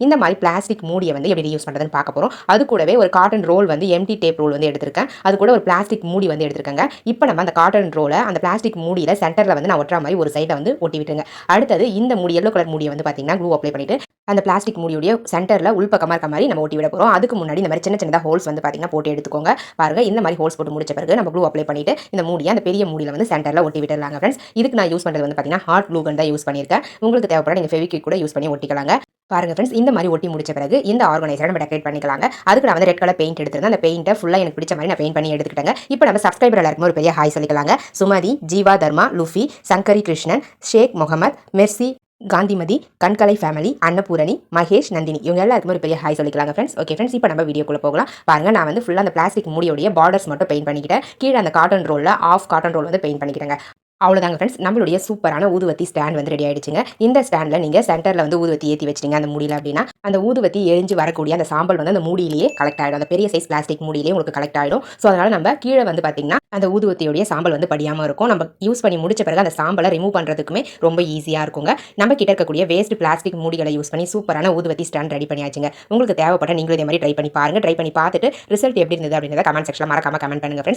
இந்த மாதிரி பிளாஸ்டிக் மூடியை வந்து எப்படி யூஸ் பண்ணுறதுன்னு பார்க்க போகிறோம். அது கூடவே ஒரு காட்டன் ரோல் வந்து எம்டி டேப் ரோல் வந்து எடுத்திருக்கேன். அது கூட ஒரு பிளாஸ்டிக் மூடி வந்து எடுத்திருக்கேங்க. இப்போ நம்ம அந்த காட்டன் ரோலை அந்த பிளாஸ்டிக் மூடியில் சென்டரில் வந்து நான் ஒட்டுற மாதிரி ஒரு சைடில் வந்து ஒட்டி விட்டுருங்க. அடுத்தது இந்த மூடி எல்லோ கலர் மூடியை வந்து பார்த்தீங்கன்னா க்ளூ அப்ளை பண்ணிட்டு அந்த பிளாஸ்டிக் மூடியுடைய சென்டரில் உள்பக்கமாக இருக்க மாதிரி நம்ம ஒட்டி விட போகிறோம். அதுக்கு முன்னாடி இந்த மாதிரி சின்ன சின்னதாக ஹோல்ஸ் வந்து பார்த்தீங்கன்னா போட்டு எடுத்துக்கோங்க. பாருங்க, இந்த மாதிரி ஹோல்ஸ் போட்டு முடிச்ச பிறகு நம்ம க்ளூ அப்ளை பண்ணிட்டு இந்த மூடியை அந்த பெரிய மூடியில் வந்து சென்டரில் ஒட்டி விட்டுலாங்க ஃப்ரெண்ட்ஸ். இதுக்கு நான் யூஸ் பண்ணுறது வந்து பார்த்தீங்கன்னா ஹாட் க்ளூ கன் தான் யூஸ் பண்ணியிருக்கேன். உங்களுக்கு தேவைப்பட நீங்கள் ஃபெவிக்விக் கூட யூஸ் பண்ணி ஒட்டிக்கலாங்க. பாருங்க ஃப்ரெண்ட்ஸ், இந்த மாதிரி ஒட்டி முடிச்ச பிறகு இந்த ஆர்கனைசரை நம்ம டெக்கரேட் பண்ணிக்கலாங்க. அதுக்கு நான் வந்து ரெட் கலர் பெயிண்ட் எடுத்திருந்தேன். அந்த பெயிண்ட்டை ஃபுல்லாக எனக்கு பிடிச்ச மாதிரி நான் பெயிண்ட் பண்ணி எடுத்துக்கிட்டேங்க. இப்போ நம்ம சப்ஸ்கிரைபர் எல்லாருக்கும் ஒரு பெரிய ஹாய் சொல்லிக்கலாங்க. சுமதி, ஜீவா தர்மா, லுஃபி, சங்கரி கிருஷ்ணன், ஷேக் முகமது, மெர்சி, காந்திமதி, கண்கலை ஃபேமிலி, அன்னபூரணி, மகேஷ், நந்தினி, இவங்க எல்லாருக்கும் ஒரு பெரிய ஹாய் சொல்லிக்கலாங்க ஃப்ரெண்ட்ஸ். ஓகே ஃப்ரெண்ட்ஸ், இப்போ நம்ம வீடியோக்குள்ள போகலாம். பாருங்க, நான் வந்து ஃபுல்லாக அந்த பிளாஸ்டிக் மூடியோடைய பார்டர்ஸ் மட்டும் பெயிண்ட் பண்ணிக்கிட்டேன். கீழே அந்த காட்டன் ரோலில் ஆஃப் காட்டன் ரோல் வந்து பெயிண்ட் பண்ணிக்கிட்டேங்க. அவ்வளோதாங்க ஃப்ரெண்ட்ஸ், நம்மளுடைய சூப்பரான ஊதுவத்தி ஸ்டாண்ட் வந்து ரெடி ஆயிடுச்சுங்க. இந்த ஸ்டாண்டில் நீங்கள் சென்டரில் வந்து ஊதுவத்தி ஏற்றி வச்சிட்டீங்க அந்த மூடியில் அப்படின்னா அந்த ஊதுவத்தி எரிஞ்சு வரக்கூடிய அந்த சாம்பல் வந்து அந்த மூடியிலேயே கலெக்ட் ஆகிடும். அந்த பெரிய சைஸ் பிளாஸ்டிக் மூடியிலேயே உங்களுக்கு கலெக்ட் ஆகிடும். ஸோ அதனால் நம்ம கீழே வந்து பார்த்தீங்கன்னா அந்த ஊதுவத்தியோடைய சாம்பல் வந்து படியாமல் இருக்கும். நம்ம யூஸ் பண்ணி முடிச்ச பிறகு அந்த சாம்பலை ரிமூவ் பண்ணுறதுக்குமே ரொம்ப ஈஸியாக இருக்குங்க. நம்ம கிட்ட இருக்கக்கூடிய வேஸ்ட் பிளாஸ்டிக் மூடிகளை யூஸ் பண்ணி சூப்பரான ஊதுவத்தி ஸ்டாண்ட் ரெடி பண்ணியாச்சுங்க. உங்களுக்கு தேவைப்பட்ட நீங்களும் இதே மாதிரி ட்ரை பண்ணி பாருங்க. ட்ரை பண்ணி பார்த்துட்டு ரிசல்ட் எப்படி இருந்தது அப்படின்றத கமெண்ட் செக்ஷனில் மறக்காம கமெண்ட் பண்ணுங்க ஃப்ரெண்ட்ஸ்.